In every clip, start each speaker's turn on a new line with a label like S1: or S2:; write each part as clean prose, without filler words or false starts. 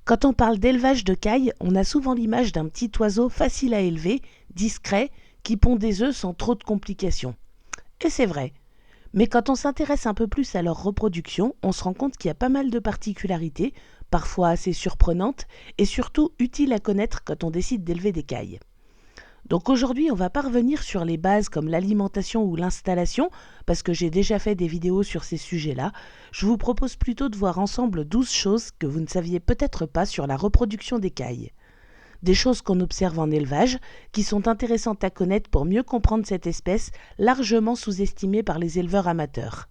S1: Quand on parle d'élevage de cailles, on a souvent l'image d'un petit oiseau facile à élever, discret, qui pond des œufs sans trop de complications. Et c'est vrai. Mais quand on s'intéresse un peu plus à leur reproduction, on se rend compte qu'il y a pas mal de particularités, parfois assez surprenantes, et surtout utiles à connaître quand on décide d'élever des cailles. Donc aujourd'hui, on va pas revenir sur les bases comme l'alimentation ou l'installation, parce que j'ai déjà fait des vidéos sur ces sujets-là. Je vous propose plutôt de voir ensemble 12 choses que vous ne saviez peut-être pas sur la reproduction des cailles. Des choses qu'on observe en élevage, qui sont intéressantes à connaître pour mieux comprendre cette espèce, largement sous-estimée par les éleveurs amateurs.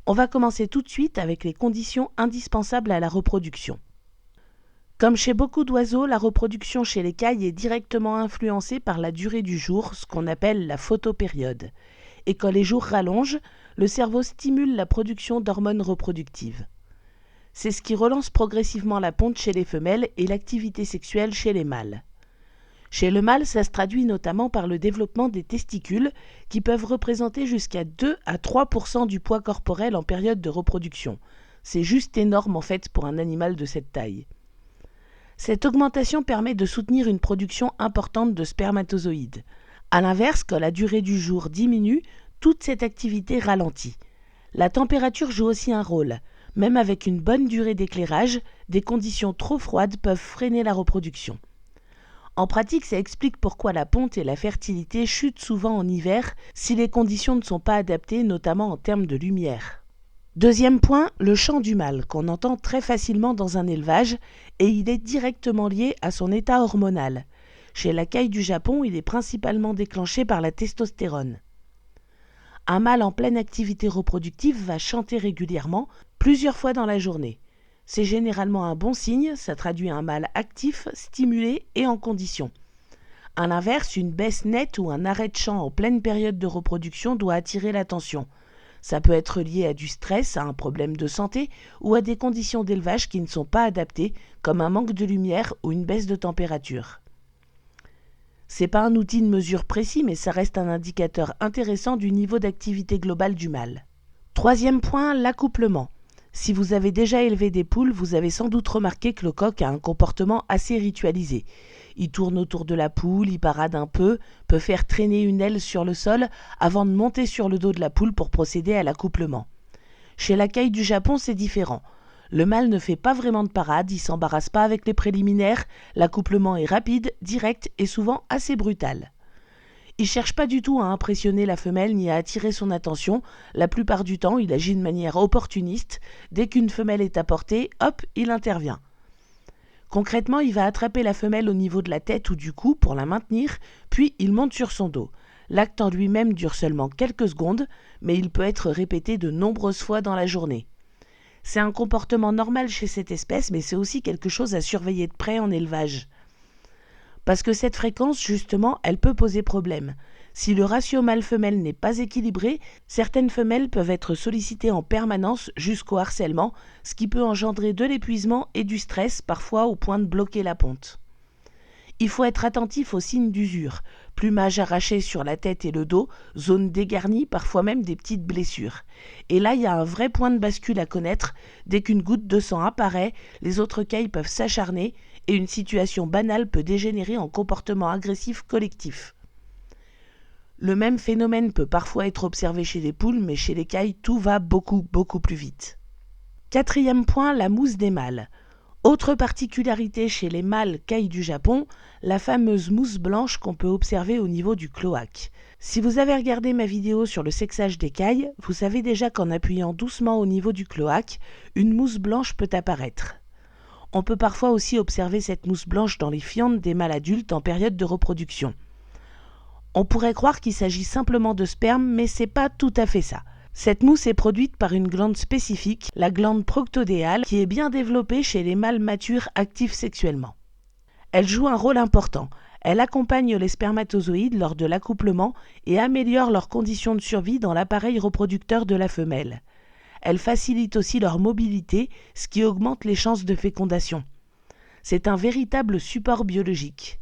S1: On va commencer tout de suite avec les conditions indispensables à la reproduction. Comme chez beaucoup d'oiseaux, la reproduction chez les cailles est directement influencée par la durée du jour, ce qu'on appelle la photopériode. Et quand les jours rallongent, le cerveau stimule la production d'hormones reproductives. C'est ce qui relance progressivement la ponte chez les femelles et l'activité sexuelle chez les mâles. Chez le mâle, ça se traduit notamment par le développement des testicules qui peuvent représenter jusqu'à 2 à 3% du poids corporel en période de reproduction. C'est juste énorme en fait pour un animal de cette taille. Cette augmentation permet de soutenir une production importante de spermatozoïdes. A l'inverse, quand la durée du jour diminue, toute cette activité ralentit. La température joue aussi un rôle. Même avec une bonne durée d'éclairage, des conditions trop froides peuvent freiner la reproduction. En pratique, ça explique pourquoi la ponte et la fertilité chutent souvent en hiver si les conditions ne sont pas adaptées, notamment en termes de lumière. Deuxième point, le chant du mâle, qu'on entend très facilement dans un élevage, et il est directement lié à son état hormonal. Chez la caille du Japon, il est principalement déclenché par la testostérone. Un mâle en pleine activité reproductive va chanter régulièrement, plusieurs fois dans la journée. C'est généralement un bon signe, ça traduit un mâle actif, stimulé et en condition. À l'inverse, une baisse nette ou un arrêt de chant en pleine période de reproduction doit attirer l'attention. Ça peut être lié à du stress, à un problème de santé ou à des conditions d'élevage qui ne sont pas adaptées, comme un manque de lumière ou une baisse de température. C'est pas un outil de mesure précis, mais ça reste un indicateur intéressant du niveau d'activité globale du mâle. Troisième point, l'accouplement. Si vous avez déjà élevé des poules, vous avez sans doute remarqué que le coq a un comportement assez ritualisé. Il tourne autour de la poule, il parade un peu, peut faire traîner une aile sur le sol avant de monter sur le dos de la poule pour procéder à l'accouplement. Chez la caille du Japon, c'est différent. Le mâle ne fait pas vraiment de parade, il s'embarrasse pas avec les préliminaires, l'accouplement est rapide, direct et souvent assez brutal. Il cherche pas du tout à impressionner la femelle ni à attirer son attention. La plupart du temps, il agit de manière opportuniste. Dès qu'une femelle est à portée, hop, il intervient. Concrètement, il va attraper la femelle au niveau de la tête ou du cou pour la maintenir, puis il monte sur son dos. L'acte en lui-même dure seulement quelques secondes, mais il peut être répété de nombreuses fois dans la journée. C'est un comportement normal chez cette espèce, mais c'est aussi quelque chose à surveiller de près en élevage. Parce que cette fréquence, justement, elle peut poser problème. Si le ratio mâle-femelle n'est pas équilibré, certaines femelles peuvent être sollicitées en permanence jusqu'au harcèlement, ce qui peut engendrer de l'épuisement et du stress, parfois au point de bloquer la ponte. Il faut être attentif aux signes d'usure, plumage arraché sur la tête et le dos, zone dégarnie, parfois même des petites blessures. Et là, il y a un vrai point de bascule à connaître. Dès qu'une goutte de sang apparaît, les autres cailles peuvent s'acharner et une situation banale peut dégénérer en comportement agressif collectif. Le même phénomène peut parfois être observé chez les poules, mais chez les cailles, tout va beaucoup plus vite. Quatrième point, la mousse des mâles. Autre particularité chez les mâles cailles du Japon, la fameuse mousse blanche qu'on peut observer au niveau du cloaque. Si vous avez regardé ma vidéo sur le sexage des cailles, vous savez déjà qu'en appuyant doucement au niveau du cloaque, une mousse blanche peut apparaître. On peut parfois aussi observer cette mousse blanche dans les fientes des mâles adultes en période de reproduction. On pourrait croire qu'il s'agit simplement de sperme, mais c'est pas tout à fait ça. Cette mousse est produite par une glande spécifique, la glande proctodéale, qui est bien développée chez les mâles matures actifs sexuellement. Elle joue un rôle important. Elle accompagne les spermatozoïdes lors de l'accouplement et améliore leurs conditions de survie dans l'appareil reproducteur de la femelle. Elle facilite aussi leur mobilité, ce qui augmente les chances de fécondation. C'est un véritable support biologique.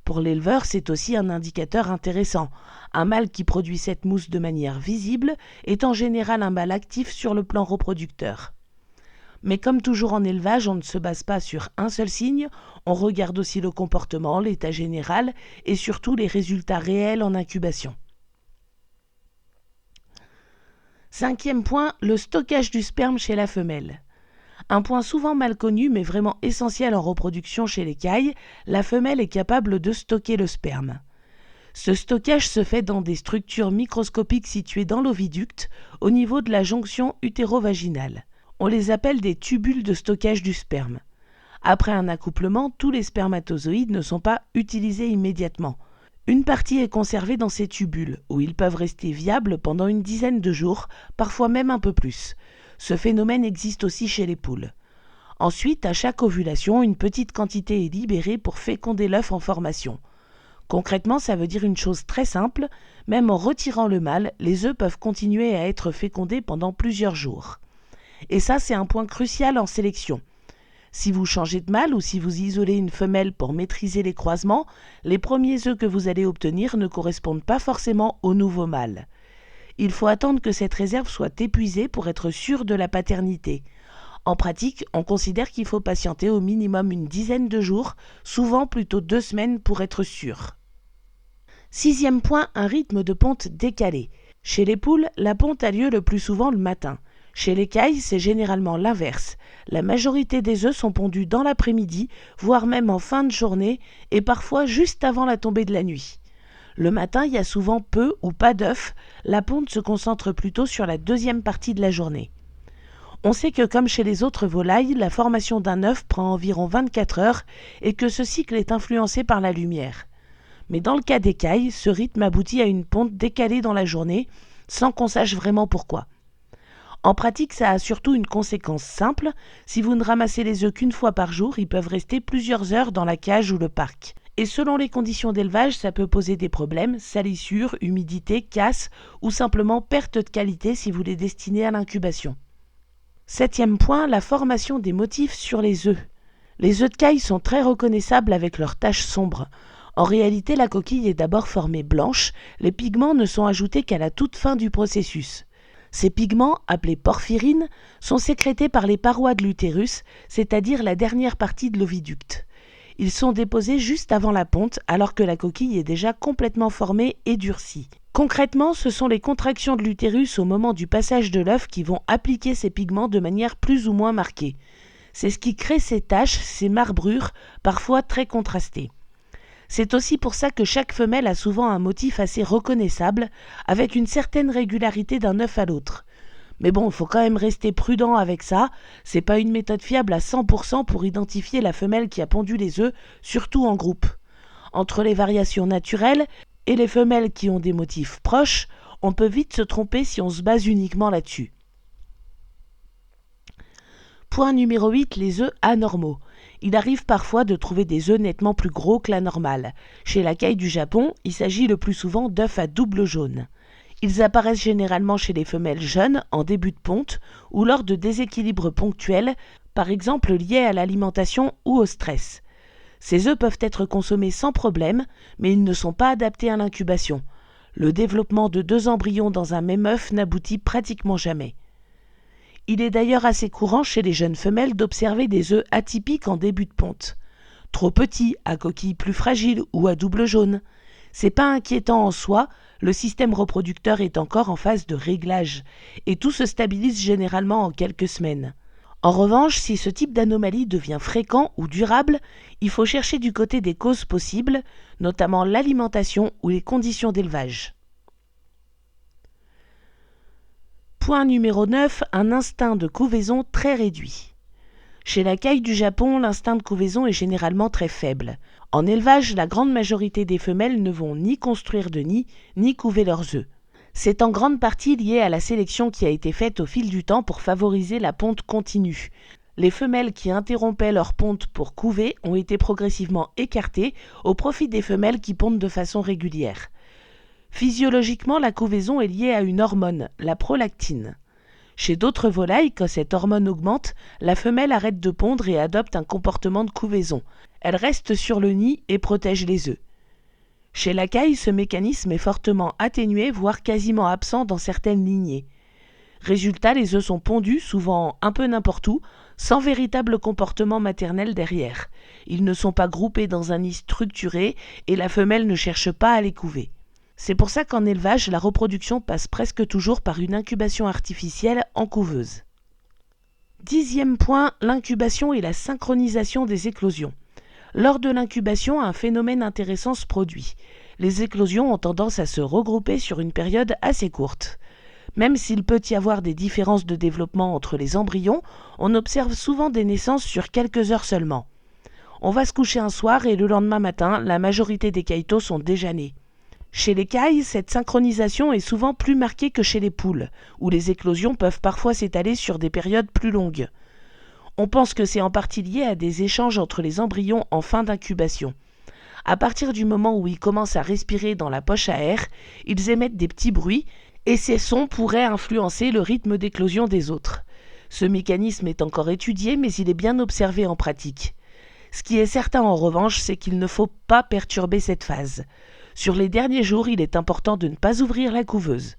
S1: Pour l'éleveur, c'est aussi un indicateur intéressant. Un mâle qui produit cette mousse de manière visible est en général un mâle actif sur le plan reproducteur. Mais comme toujours en élevage, on ne se base pas sur un seul signe, on regarde aussi le comportement, l'état général et surtout les résultats réels en incubation. 5e point, le stockage du sperme chez la femelle. Un point souvent mal connu mais vraiment essentiel en reproduction chez les cailles, la femelle est capable de stocker le sperme. Ce stockage se fait dans des structures microscopiques situées dans l'oviducte, au niveau de la jonction utéro-vaginale. On les appelle des tubules de stockage du sperme. Après un accouplement, tous les spermatozoïdes ne sont pas utilisés immédiatement. Une partie est conservée dans ces tubules, où ils peuvent rester viables pendant une dizaine de jours, parfois même un peu plus. Ce phénomène existe aussi chez les poules. Ensuite, à chaque ovulation, une petite quantité est libérée pour féconder l'œuf en formation. Concrètement, ça veut dire une chose très simple, même en retirant le mâle, les œufs peuvent continuer à être fécondés pendant plusieurs jours. Et ça, c'est un point crucial en sélection. Si vous changez de mâle ou si vous isolez une femelle pour maîtriser les croisements, les premiers œufs que vous allez obtenir ne correspondent pas forcément au nouveau mâle. Il faut attendre que cette réserve soit épuisée pour être sûr de la paternité. En pratique, on considère qu'il faut patienter au minimum une dizaine de jours, souvent plutôt 2 semaines pour être sûr. 6e point, un rythme de ponte décalé. Chez les poules, la ponte a lieu le plus souvent le matin. Chez les cailles, c'est généralement l'inverse. La majorité des œufs sont pondus dans l'après-midi, voire même en fin de journée, et parfois juste avant la tombée de la nuit. Le matin, il y a souvent peu ou pas d'œufs. La ponte se concentre plutôt sur la deuxième partie de la journée. On sait que comme chez les autres volailles, la formation d'un œuf prend environ 24 heures et que ce cycle est influencé par la lumière. Mais dans le cas des cailles, ce rythme aboutit à une ponte décalée dans la journée, sans qu'on sache vraiment pourquoi. En pratique, ça a surtout une conséquence simple. Si vous ne ramassez les œufs qu'une fois par jour, ils peuvent rester plusieurs heures dans la cage ou le parc. Et selon les conditions d'élevage, ça peut poser des problèmes, salissure, humidité, casse ou simplement perte de qualité si vous les destinez à l'incubation. 7e point, la formation des motifs sur les œufs. Les œufs de caille sont très reconnaissables avec leurs taches sombres. En réalité, la coquille est d'abord formée blanche, les pigments ne sont ajoutés qu'à la toute fin du processus. Ces pigments, appelés porphyrines, sont sécrétés par les parois de l'utérus, c'est-à-dire la dernière partie de l'oviducte. Ils sont déposés juste avant la ponte, alors que la coquille est déjà complètement formée et durcie. Concrètement, ce sont les contractions de l'utérus au moment du passage de l'œuf qui vont appliquer ces pigments de manière plus ou moins marquée. C'est ce qui crée ces taches, ces marbrures, parfois très contrastées. C'est aussi pour ça que chaque femelle a souvent un motif assez reconnaissable, avec une certaine régularité d'un œuf à l'autre. Mais bon, il faut quand même rester prudent avec ça, c'est pas une méthode fiable à 100% pour identifier la femelle qui a pondu les œufs, surtout en groupe. Entre les variations naturelles et les femelles qui ont des motifs proches, on peut vite se tromper si on se base uniquement là-dessus. Point numéro 8, les œufs anormaux. Il arrive parfois de trouver des œufs nettement plus gros que la normale. Chez la caille du Japon, il s'agit le plus souvent d'œufs à double jaune. Ils apparaissent généralement chez les femelles jeunes, en début de ponte, ou lors de déséquilibres ponctuels, par exemple liés à l'alimentation ou au stress. Ces œufs peuvent être consommés sans problème, mais ils ne sont pas adaptés à l'incubation. Le développement de 2 embryons dans un même œuf n'aboutit pratiquement jamais. Il est d'ailleurs assez courant chez les jeunes femelles d'observer des œufs atypiques en début de ponte. Trop petits, à coquille plus fragile ou à double jaune. C'est pas inquiétant en soi, le système reproducteur est encore en phase de réglage, et tout se stabilise généralement en quelques semaines. En revanche, si ce type d'anomalie devient fréquent ou durable, il faut chercher du côté des causes possibles, notamment l'alimentation ou les conditions d'élevage. Point numéro 9, un instinct de couvaison très réduit. Chez la caille du Japon, l'instinct de couvaison est généralement très faible. En élevage, la grande majorité des femelles ne vont ni construire de nid, ni couver leurs œufs. C'est en grande partie lié à la sélection qui a été faite au fil du temps pour favoriser la ponte continue. Les femelles qui interrompaient leur ponte pour couver ont été progressivement écartées au profit des femelles qui pondent de façon régulière. Physiologiquement, la couvaison est liée à une hormone, la prolactine. Chez d'autres volailles, quand cette hormone augmente, la femelle arrête de pondre et adopte un comportement de couvaison. Elle reste sur le nid et protège les œufs. Chez la caille, ce mécanisme est fortement atténué, voire quasiment absent dans certaines lignées. Résultat, les œufs sont pondus, souvent un peu n'importe où, sans véritable comportement maternel derrière. Ils ne sont pas groupés dans un nid structuré et la femelle ne cherche pas à les couver. C'est pour ça qu'en élevage, la reproduction passe presque toujours par une incubation artificielle en couveuse. 10e point, l'incubation et la synchronisation des éclosions. Lors de l'incubation, un phénomène intéressant se produit. Les éclosions ont tendance à se regrouper sur une période assez courte. Même s'il peut y avoir des différences de développement entre les embryons, on observe souvent des naissances sur quelques heures seulement. On va se coucher un soir et le lendemain matin, la majorité des caïtos sont déjà nés. Chez les cailles, cette synchronisation est souvent plus marquée que chez les poules, où les éclosions peuvent parfois s'étaler sur des périodes plus longues. On pense que c'est en partie lié à des échanges entre les embryons en fin d'incubation. À partir du moment où ils commencent à respirer dans la poche à air, ils émettent des petits bruits, et ces sons pourraient influencer le rythme d'éclosion des autres. Ce mécanisme est encore étudié, mais il est bien observé en pratique. Ce qui est certain en revanche, c'est qu'il ne faut pas perturber cette phase. Sur les derniers jours, il est important de ne pas ouvrir la couveuse.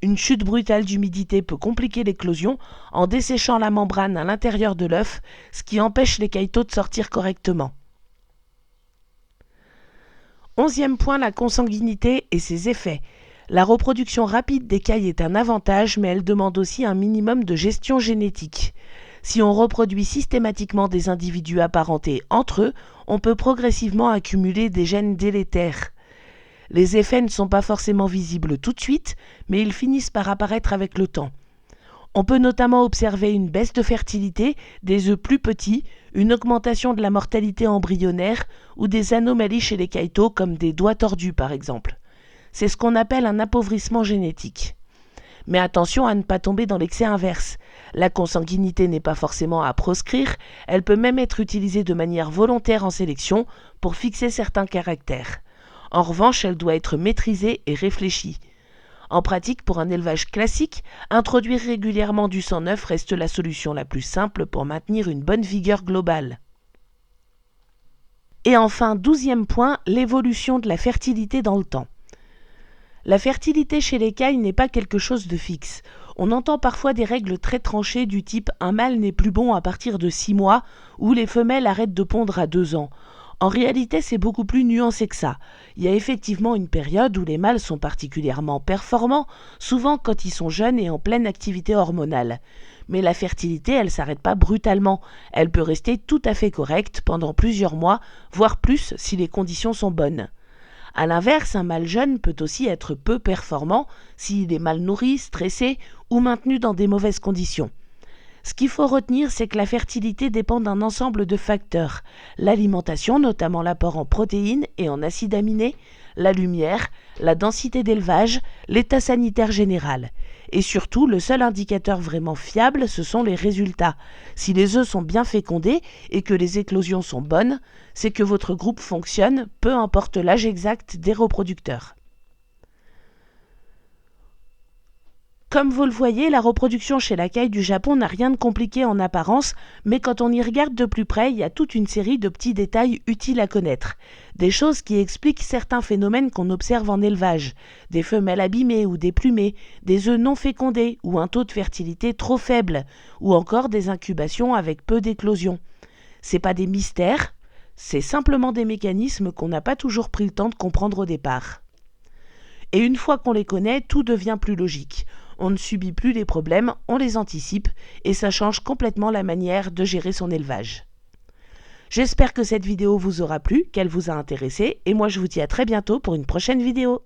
S1: Une chute brutale d'humidité peut compliquer l'éclosion en desséchant la membrane à l'intérieur de l'œuf, ce qui empêche les caïtos de sortir correctement. 11e point, la consanguinité et ses effets. La reproduction rapide des cailles est un avantage, mais elle demande aussi un minimum de gestion génétique. Si on reproduit systématiquement des individus apparentés entre eux, on peut progressivement accumuler des gènes délétères. Les effets ne sont pas forcément visibles tout de suite, mais ils finissent par apparaître avec le temps. On peut notamment observer une baisse de fertilité, des œufs plus petits, une augmentation de la mortalité embryonnaire ou des anomalies chez les caïtos comme des doigts tordus par exemple. C'est ce qu'on appelle un appauvrissement génétique. Mais attention à ne pas tomber dans l'excès inverse. La consanguinité n'est pas forcément à proscrire, elle peut même être utilisée de manière volontaire en sélection pour fixer certains caractères. En revanche, elle doit être maîtrisée et réfléchie. En pratique, pour un élevage classique, introduire régulièrement du sang neuf reste la solution la plus simple pour maintenir une bonne vigueur globale. Et enfin, 12e point, l'évolution de la fertilité dans le temps. La fertilité chez les cailles n'est pas quelque chose de fixe. On entend parfois des règles très tranchées du type « un mâle n'est plus bon à partir de 6 mois » ou « les femelles arrêtent de pondre à 2 ans ». En réalité, c'est beaucoup plus nuancé que ça. Il y a effectivement une période où les mâles sont particulièrement performants, souvent quand ils sont jeunes et en pleine activité hormonale. Mais la fertilité, elle ne s'arrête pas brutalement. Elle peut rester tout à fait correcte pendant plusieurs mois, voire plus si les conditions sont bonnes. A l'inverse, un mâle jeune peut aussi être peu performant s'il est mal nourri, stressé ou maintenu dans des mauvaises conditions. Ce qu'il faut retenir, c'est que la fertilité dépend d'un ensemble de facteurs. L'alimentation, notamment l'apport en protéines et en acides aminés, la lumière, la densité d'élevage, l'état sanitaire général. Et surtout, le seul indicateur vraiment fiable, ce sont les résultats. Si les œufs sont bien fécondés et que les éclosions sont bonnes, c'est que votre groupe fonctionne, peu importe l'âge exact des reproducteurs. Comme vous le voyez, la reproduction chez la caille du Japon n'a rien de compliqué en apparence, mais quand on y regarde de plus près, il y a toute une série de petits détails utiles à connaître. Des choses qui expliquent certains phénomènes qu'on observe en élevage, des femelles abîmées ou déplumées, des œufs non fécondés ou un taux de fertilité trop faible, ou encore des incubations avec peu d'éclosions. C'est pas des mystères, c'est simplement des mécanismes qu'on n'a pas toujours pris le temps de comprendre au départ. Et une fois qu'on les connaît, tout devient plus logique. On ne subit plus les problèmes, on les anticipe, et ça change complètement la manière de gérer son élevage. J'espère que cette vidéo vous aura plu, qu'elle vous a intéressé, et moi je vous dis à très bientôt pour une prochaine vidéo.